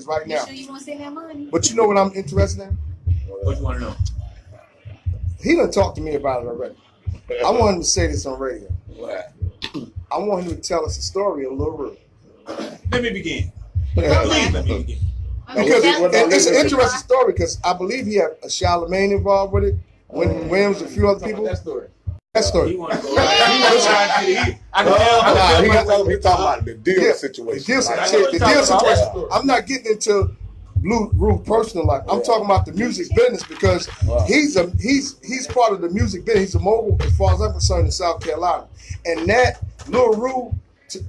right now. Sure you want to send that money? But you know what I'm interested in? What you want to know? He done talked to me about it already. I want him to say this on radio. What? I want him to tell us a story of Lil Rude. Let me begin. Yeah. Please let me begin. Because it's an interesting story because I believe he had a Charlamagne involved with it, when Williams, a few other people. That story. That story. He want to go right. He want to try to get He talking about the deal situation. The deal situation. I'm not getting into Blue Roof personal life. I'm talking about the music business because he's part of the music business. He's a mogul as far as I'm concerned in South Carolina. And that Lil Rude,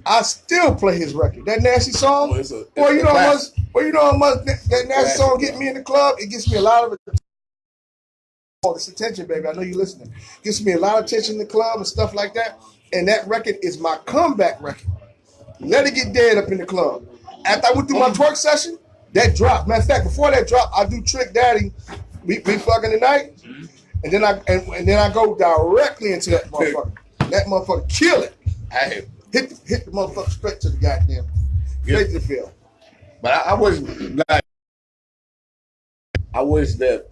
I still play his record. That nasty song. You know how much that nasty song get me in the club? It gets me a lot of this attention, baby. I know you're listening. It gets me a lot of attention in the club and stuff like that. And that record is my comeback record. Let It Get Dead up in the club. After I went through my twerk session, that dropped. Matter of fact, before that drop, I do Trick Daddy, we fucking tonight, and then I go directly into that motherfucker. That motherfucker kill it. I hit the motherfucker straight to the goddamn straight to the field. But I wish that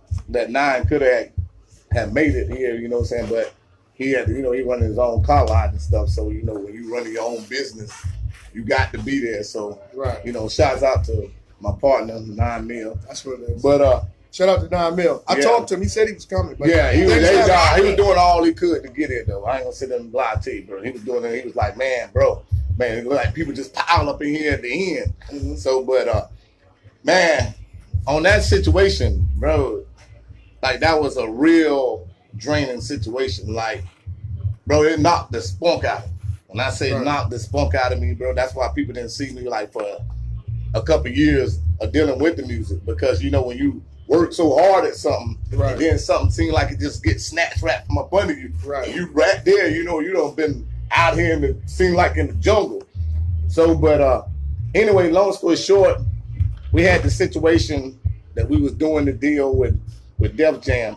Nine could have made it here, you know what I'm saying? But he had, he running his own car lot and stuff. So, when you run your own business, you got to be there. So, shouts out to my partner, 9 Mil. That's what it is. But shout out to 9 Mil. I talked to him. He said he was coming. But he was doing all he could to get here, though. I ain't gonna sit there and lie to you, bro. He was doing it. He was like, man, it looked like people just pile up in here at the end. Mm-hmm. So, but man, on that situation, bro, like that was a real draining situation. Like, bro, it knocked the spunk out of me. When I say knocked the spunk out of me, bro, that's why people didn't see me like for a couple of years of dealing with the music, because when you work so hard at something, and then something seems like it just gets snatched right from up under you. And you right there, you done been out here in the seem like in the jungle. So, but anyway, long story short, we had the situation that we was doing the deal with Def Jam,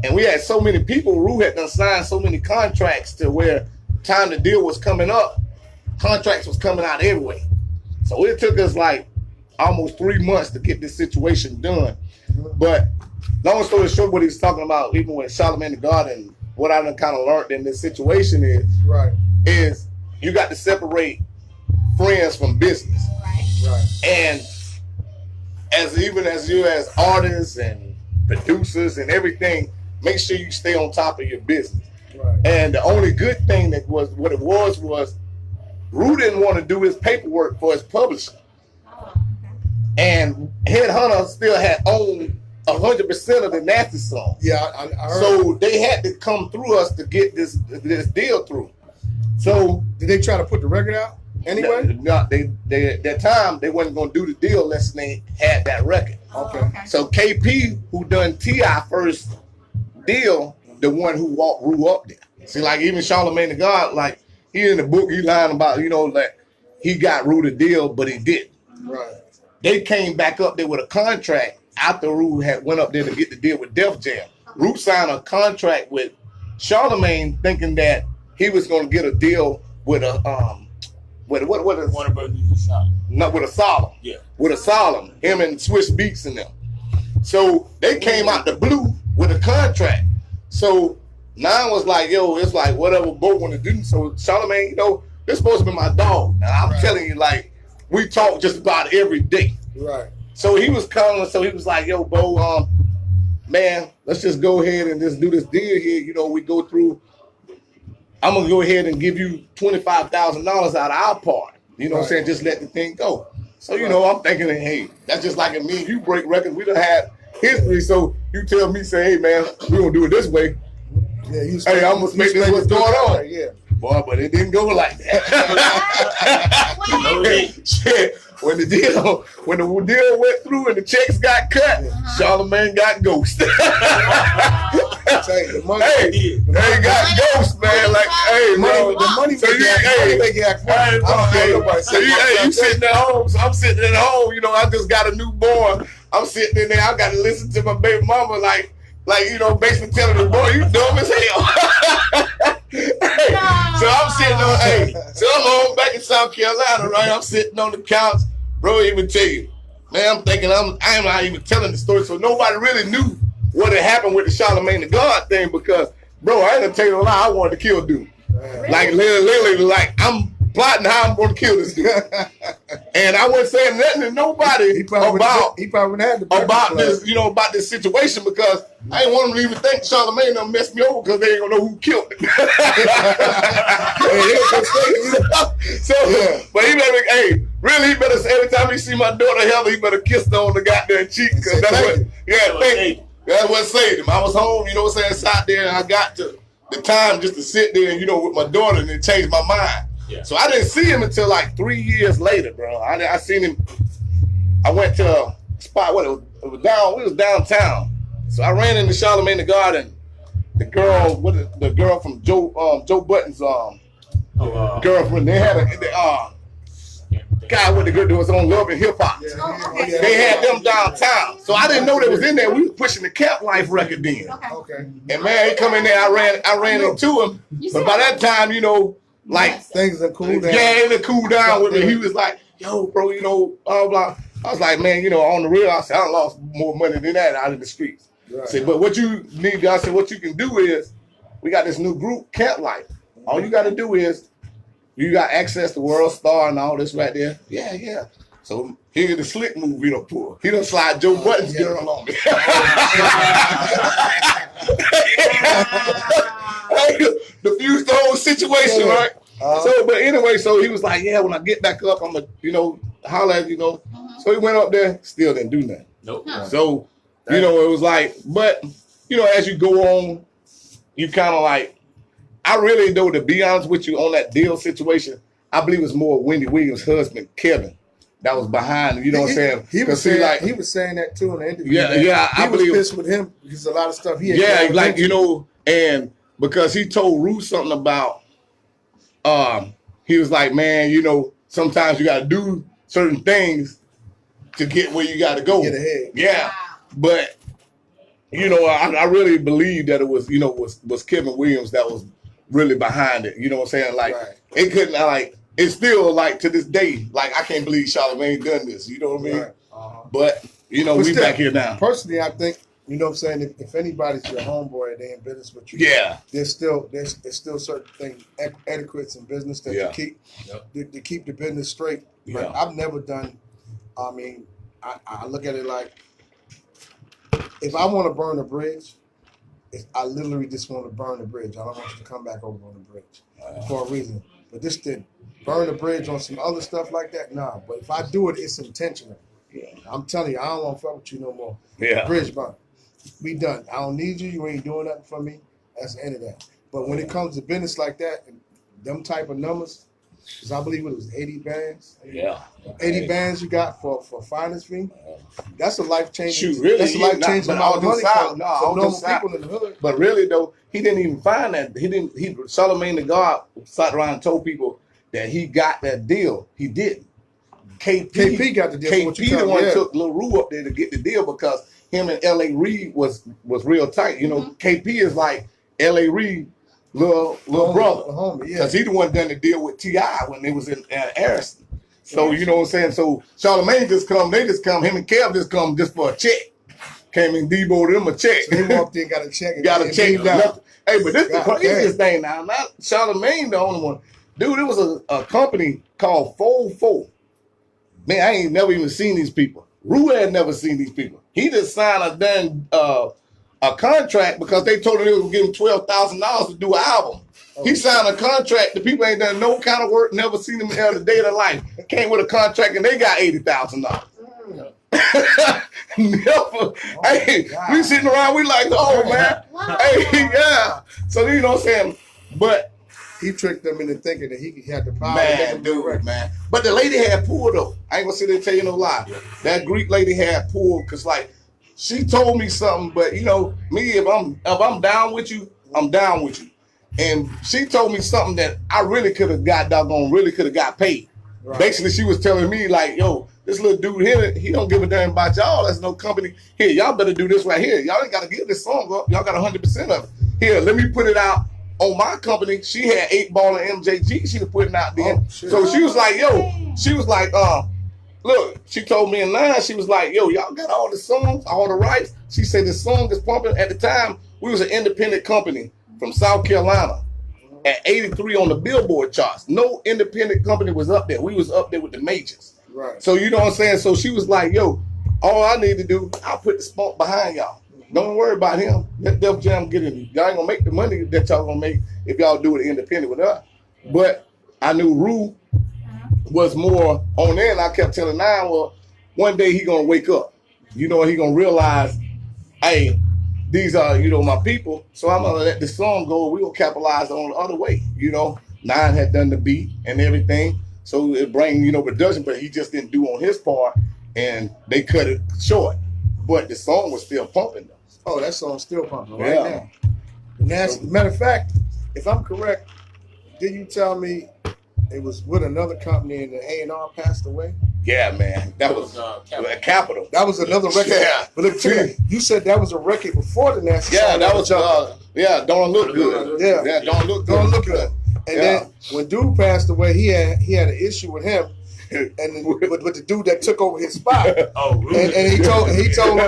and we had so many people. Rue had done signed so many contracts to where time the deal was coming up, contracts was coming out everywhere. So it took us like almost 3 months to get this situation done. But long story short, what he's talking about, even with Charlamagne the God, and what I done kind of learned in this situation is you got to separate friends from business. Right. And as you as artists and producers and everything, make sure you stay on top of your business. Right. And the only good thing that was what it was Rue didn't want to do his paperwork for his publishing. And Headhunter still had owned 100% of the Nasty song. Yeah, I heard. So they had to come through us to get this deal through. So did they try to put the record out anyway? No, they at that time they wasn't gonna do the deal unless they had that record. Okay. So KP, who done T.I. first deal, the one who walked Rue up there. See, like even Charlamagne the God, like he in the book, he lying about, like he got Rue the deal, but he didn't. Right. They came back up there with a contract after Rue had went up there to get the deal with Def Jam. Rue signed a contract with Charlamagne thinking that he was going to get a deal with a with Warner Brothers. Not with a Solemn. Yeah. With a Solemn. Him and Swiss Beats and them. So they came out the blue with a contract. So Nine was like, yo, it's like whatever Bo want to do. So Charlamagne, this supposed to be my dog. Now I'm telling you, like, we talk just about every day. Right. So he was calling, so he was like, yo, Bo, man, let's just go ahead and just do this deal here. We go through, I'm going to go ahead and give you $25,000 out of our part. You know what I'm saying? Just let the thing go. So, I'm thinking, hey, that's just like me and you break records. We done had history. So you tell me, say, hey, man, we're going to do it this way. Yeah, hey, I'm going to make this what's going on. Yeah. Boy, but it didn't go like that. Shit. When the deal went through and the checks got cut, Charlamagne got ghosted. The money, they got ghost, man. Like, hey, bro, the money. So you sitting at home. So I'm sitting at home. I just got a newborn. I'm sitting in there. I got to listen to my baby mama, like basically telling the boy, you dumb as hell. So I'm sitting on, so I'm home back in South Carolina, right? I'm sitting on the couch, bro. Even tell you, Man, I'm thinking I'm not even telling the story, so nobody really knew what had happened with the Charlamagne the God thing because, bro, I ain't gonna tell you a lie. I wanted to kill dude. Really? Like literally, like I'm plotting how I'm gonna kill this dude, and I wasn't saying nothing to nobody about this, you know, about this situation because I didn't want them to even think Charlamagne done messed me over because they ain't gonna know who killed him. So, but he better, hey, really, he better. Every time he see my daughter Heather, he better kiss her on the goddamn cheek because that's what, thank you. That's what saved him. I was home, you know what I'm saying, sat there, and I got to the time just to sit there, and, you know, with my daughter, and it changed my mind. Yeah. So I didn't see him until like 3 years later, bro. I seen him. I went to a spot. We was downtown. So I ran into Charlamagne the God and the girl from Joe Button's girlfriend. They had a guy with the girl that was on Love and Hip Hop. Yeah. They had them downtown. So I didn't know they was in there. We was pushing the Camp Life record then. Okay. And man, he come in there. I ran into him. But by that time, you know, like things are cool down. Yeah, it cool down with me. He was like, "Yo, bro, you know, blah blah." I was like, "Man, you know, on the real, I said I lost more money than that out of the streets." Right. I said, "But what you need," I said, "What you can do is, we got this new group, Camp Life. All you got to do is, you got access to World Star and all this right there. Yeah. So here's the slick move he done pull. He done slide Joe Button's girl on me." Diffused the whole situation, right? So, but anyway, so he was like, "Yeah, when I get back up, I'm gonna, you know, holler at you know." So he went up there, still didn't do nothing. Nope. So, you know, it was like, but you know, as you go on, you kind of like, I really though, to be honest with you, on that deal situation, I believe it was more Wendy Williams' husband, Kevin, that was behind. You know what I'm saying? He was saying that too in the interview. Yeah. I believe was pissed with him because a lot of stuff he had. Yeah, like you know, and because he told Ruth something about, he was like, "Man, you know, sometimes you got to do certain things to get where you got to go." Get ahead. Yeah, but you know, I really believe that it was, you know, was Kevin Williams that was really behind it. You know what I'm saying? Like it couldn't like. It's still like to this day, like I can't believe Charlamagne done this. You know what I mean? Right. But you know, we back here now. Personally, I think, you know what I'm saying, if anybody's your homeboy, they in business with you. Yeah. There's still certain things, etiquettes in business that to keep the business straight. Yeah. Like, I've never done. I mean, I look at it like, if I want to burn a bridge, I literally just want to burn the bridge. I don't want you to come back over on the bridge for a reason. But this didn't. Burn the bridge on some other stuff like that? Nah. But if I do it, it's intentional. Yeah. I'm telling you, I don't want to fuck with you no more. Yeah. Bridge burn. We done. I don't need you. You ain't doing nothing for me. That's the end of that. But when it comes to business like that, and them type of numbers, because I believe it was 80 bands. Yeah. 80 bands you got for finance fee. That's a life-changing. Really, that's a life-changing amount of money for normal people in the hood. But really, though, he didn't even find that. Charlamagne the God sat around and told people that he got that deal. He didn't. KP got the deal. KP the one took Lil Rue up there to get the deal because him and L.A. Reid was real tight. You know, KP is like L.A. Reid little brother. Because he the one done the deal with T.I. when they was in Harrison. So, you know what I'm saying? So Charlamagne they just come, him and Kev just come just for a check. Came and deboed them a check. So he walked in, got a check. Got a check. Hey, but this is the craziest thing now. Not Charlamagne the only one. Dude, it was a company called 4-4. Man, I ain't never even seen these people. Rue had never seen these people. He just signed a contract because they told him they was gonna give him $12,000 to do an album. He signed a contract. The people ain't done no kind of work, never seen him in the day of their life. Came with a contract and they got $80,000. Never. Hey, we sitting around, we like, oh man. Hey, yeah. So you know what I'm saying? But he tricked them into thinking that he had the power. Man, dude, man. But the lady had pull though. I ain't gonna sit there and tell you no lie. That Greek lady had pull because like she told me something, but you know, me if I'm down with you, I'm down with you. And she told me something that I really could have got paid. Right. Basically, she was telling me like, yo, this little dude here, he don't give a damn about y'all. That's no company. Here, y'all better do this right here. Y'all ain't got to give this song up. Y'all got 100% of it. Here, let me put it out on my company. She had 8 Ball and MJG. She was putting out there. So she was like, yo, she was like, look, she told me in line, she was like, yo, y'all got all the songs, all the rights. She said the song is pumping. At the time, we was an independent company from South Carolina at 83 on the Billboard charts. No independent company was up there. We was up there with the majors. Right. So you know what I'm saying? So she was like, yo, all I need to do, I'll put the spunk behind y'all. Don't worry about him. Let Def Jam get in. Y'all ain't gonna make the money that y'all gonna make if y'all do it independent with us. But I knew Rue was more on there, and I kept telling Nine, well, one day he gonna wake up. You know, he gonna realize, hey, these are, you know, my people, so I'm gonna let the song go. We gonna capitalize on the other way. You know, Nine had done the beat and everything, so it bring, you know, production, but he just didn't do on his part, and they cut it short. But the song was still pumping though. Oh, that song's still pumping right now. Matter of fact, if I'm correct, did you tell me it was with another company and the A&R passed away? Yeah, man. That was Capital. That was another record. Yeah. But look, you said that was a record before the Nasty Yeah, song. that was Don't Look Good. Yeah, Don't Look Good. Don't Look Good. And then when Dude passed away, he had an issue with him. And with the dude that took over his spot, and he told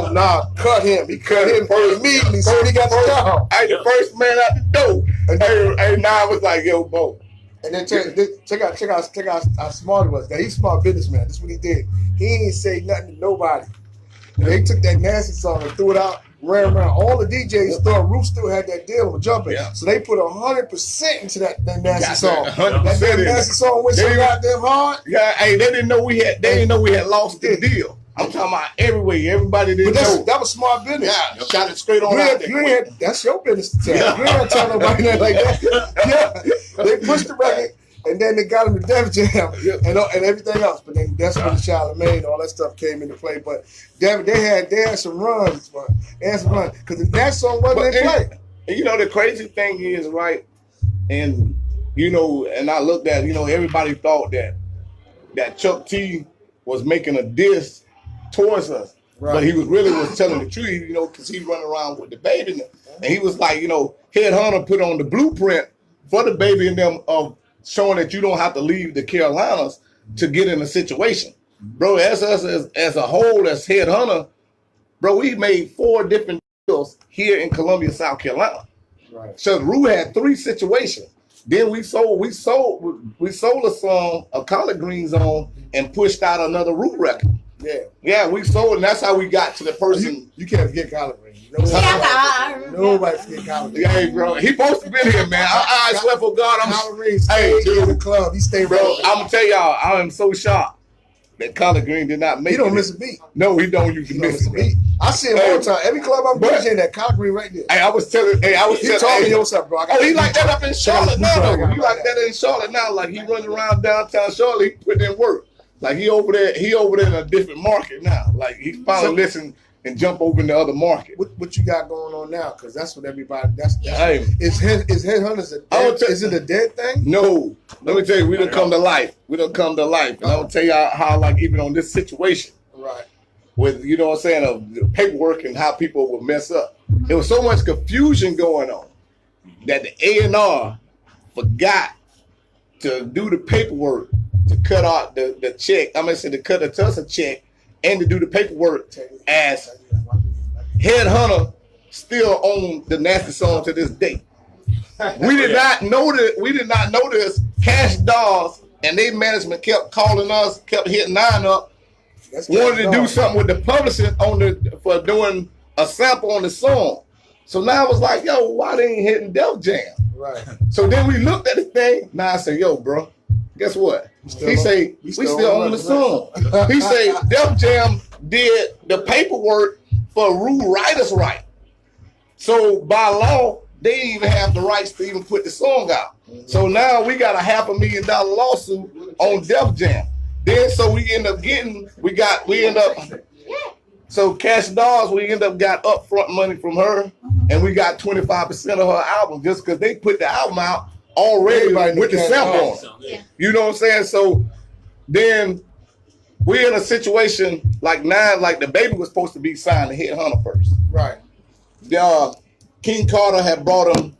him, nah, cut him. He cut him immediately, so he got the job. Hey, the first man out the door, and now was like, yo, Bo. And then check out how smart he was. Now he's a smart businessman. That's what he did. He ain't say nothing to nobody. They took that Nasty song and threw it out, ran around. All the DJs thought Roof still had that deal with jumping. Yeah. So they put 100% into that Nasty song. 100%. That Nasty song went so goddamn hard. Yeah, hey, they didn't know we had lost the deal. I'm talking about everywhere. Everybody didn't know. That was smart business. Yeah, shot it straight on out there. That's your business to tell. You ain't got to tell nobody nothing like that. Yeah, they pushed the record. And then they got him to Def Jam and everything else. But then that's when Charlamagne and all that stuff came into play. But they had some runs. They had some runs. Because that song wasn't in play. And you know, the crazy thing is, right, and, you know, and I looked at, you know, everybody thought that Chuck T was making a diss towards us. Right. But he was telling the truth, you know, because he running around with the baby. And he was like, you know, Headhunter put on the blueprint for the baby and them of showing that you don't have to leave the Carolinas to get in a situation. Bro, as us as a whole, as Headhunter, bro, we made 4 different deals here in Columbia, South Carolina. Right. So Rue had 3 situations. Then we sold a song, a Collard Greens on, and pushed out another Rue record. Yeah, we sold, and that's how we got to the person. You can't forget Collard Greens. Nobody forget Collard Greens. Hey, bro, he supposed to be here, man. I swear for God, Collard Greens stayed in the club. He stayed, bro. I'm gonna tell y'all, I am so shocked that Collard Green did not make it. He don't miss a beat. No, he don't usually miss a beat. I see him all the time. Every club I'm DJing, that Collard Green right there. Hey, I was telling. You told me yourself, bro. Oh, he like that up in Charlotte now. He like that in Charlotte now. Like he running around downtown Charlotte. He put in work. Like he over there in a different market now. Like he finally listen and jump over in the other market. What you got going on now? Because that's what everybody. Is Headhunters is it a dead thing? No. Let me tell you, we done come to life. And I'm gonna tell y'all how, like, even on this situation, right? With, you know what I'm saying, of the paperwork and how people will mess up. There was so much confusion going on that the A&R forgot to do the paperwork to cut out the check. To cut us a check and to do the paperwork as Headhunter still own the Nasty song to this day. We did not know this. Cash Dolls and their management kept calling us, kept hitting Nine up, wanted to do something with the publishing for doing a sample on the song. So now I was like, yo, why they ain't hitting Def Jam? Right. So then we looked at the thing. Now I said, yo, bro, guess what? He say, we still own the song. He say, Def Jam did the paperwork for Rue Writers' Right. So by law, they didn't even have the rights to even put the song out. So now we got a $500,000 lawsuit on Def Jam. Then so we end up so Cash Dolls, we end up got upfront money from her, and we got 25% of her album just because they put the album out already with the sample on it. You know what I'm saying? So then we're in a situation like Nine, like the baby was supposed to be signed to Headhunter first. Right. King Carter had brought him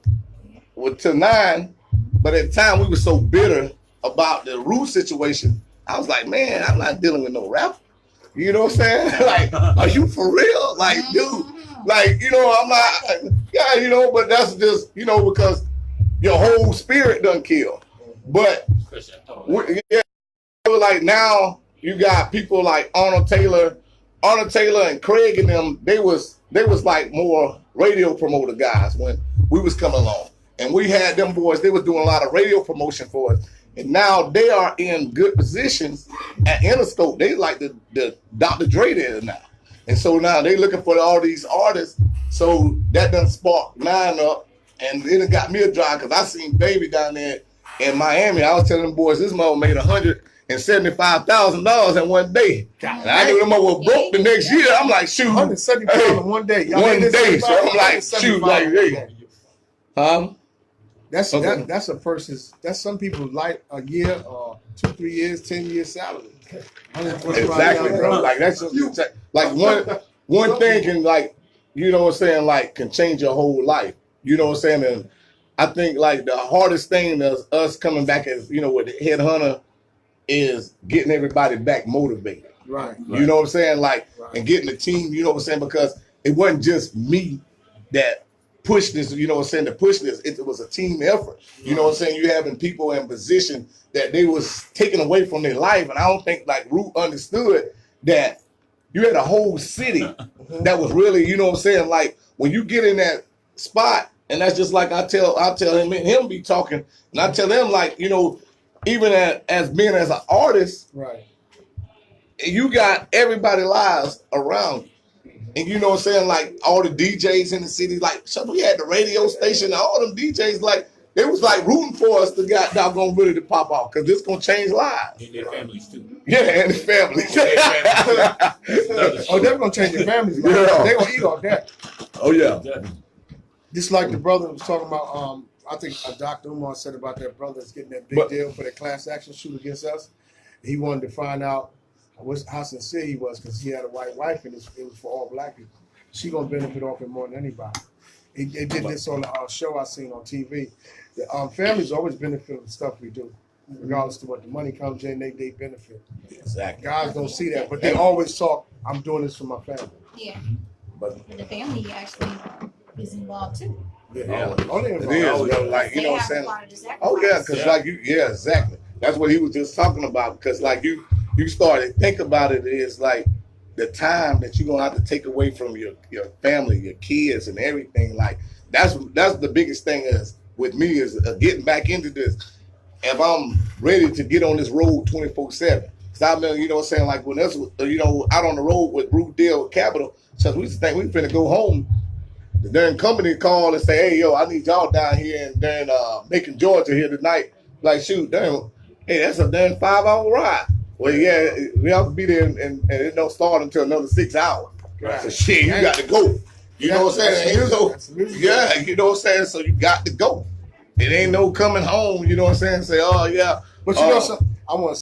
to Nine, but at the time we were so bitter about the Rue situation, I was like, man, I'm not dealing with no rapper. You know what I'm saying? Like, are you for real? Like, dude, like, you know, I'm not, yeah, you know, but that's just, you know, because your whole spirit done kill. But, yeah, like now you got people like Arnold Taylor and Craig and them, they was like more radio promoter guys when we was coming along. And we had them boys, they was doing a lot of radio promotion for us. And now they are in good positions at Interscope. They like the Dr. Dre there now. And so now they looking for all these artists. So that done sparked mine up. And it done got me a drive because I seen Baby down there in Miami. I was telling them boys, this mother made $175,000 in one day. And I knew them mother was broke the next year. I'm like, shoot. $175,000 in one day. One day. So I'm like, shoot, like, hey. That's a person's. That's some people's like a year or 2-3 years, 10 years salary. Exactly, bro. Like that's just, like one thing can, like, you know what I'm saying, like can change your whole life. You know what I'm saying? And I think like the hardest thing is us coming back as, you know, with the headhunter is getting everybody back motivated. Right. You know what I'm saying? Like and getting the team. You know what I'm saying? Because it wasn't just me that push this, you know what I'm saying, to push this. It was a team effort. You know what I'm saying? You having people in position that they was taken away from their life. And I don't think like Root understood that you had a whole city that was really, you know what I'm saying, like when you get in that spot, and that's just like I tell him and him be talking, and I tell him like, you know, even as being as an artist, right, you got everybody lives around you. And you know what I'm saying, like all the DJs in the city, like we had the radio station, all them DJs, like they was like rooting for us to get doggone ready to pop off because this gonna change lives. And their families too. Yeah, and the families. Oh, they're gonna change their families. Like, Yeah. they gonna eat off that. Oh yeah. Just like the brother was talking about. I think Dr. Umar said about that brother's getting that big deal for the class action suit against us. He wanted to find out how sincere he was because he had a white wife and it was for all black people. She gonna benefit off it more than anybody. They did this on a show I seen on TV. The families always benefit from the stuff we do, regardless to what the money comes in. They benefit. Exactly. Guys don't see that, but they always talk. I'm doing this for my family. Yeah, But and the family actually is involved too. yeah, Only it is. involved. Bro, like you know what I'm saying. Part of the sacrifice. Oh yeah, because like you, yeah, exactly. That's what he was just talking about. Because like you started to think about it is like the time that you're gonna have to take away from your family, your kids, and everything. Like that's the biggest thing is with me is getting back into this. If I'm ready to get on this road 24/7, I mean, you know what I'm saying, like when us, you know, out on the road with Root Deal with Capital, so we just think we finna go home. The damn company call and say, hey, yo, I need y'all down here and then Macon, Georgia here tonight. Like, shoot, damn, hey, that's a damn 5-hour ride. Well, yeah, we have to be there and it don't start until another 6 hours. Right. So shit, you got to go. You know what I'm saying? Yeah, you know what I'm saying? So you got to go. It ain't no coming home, you know what I'm saying? Say, oh, yeah. But you know something? I want to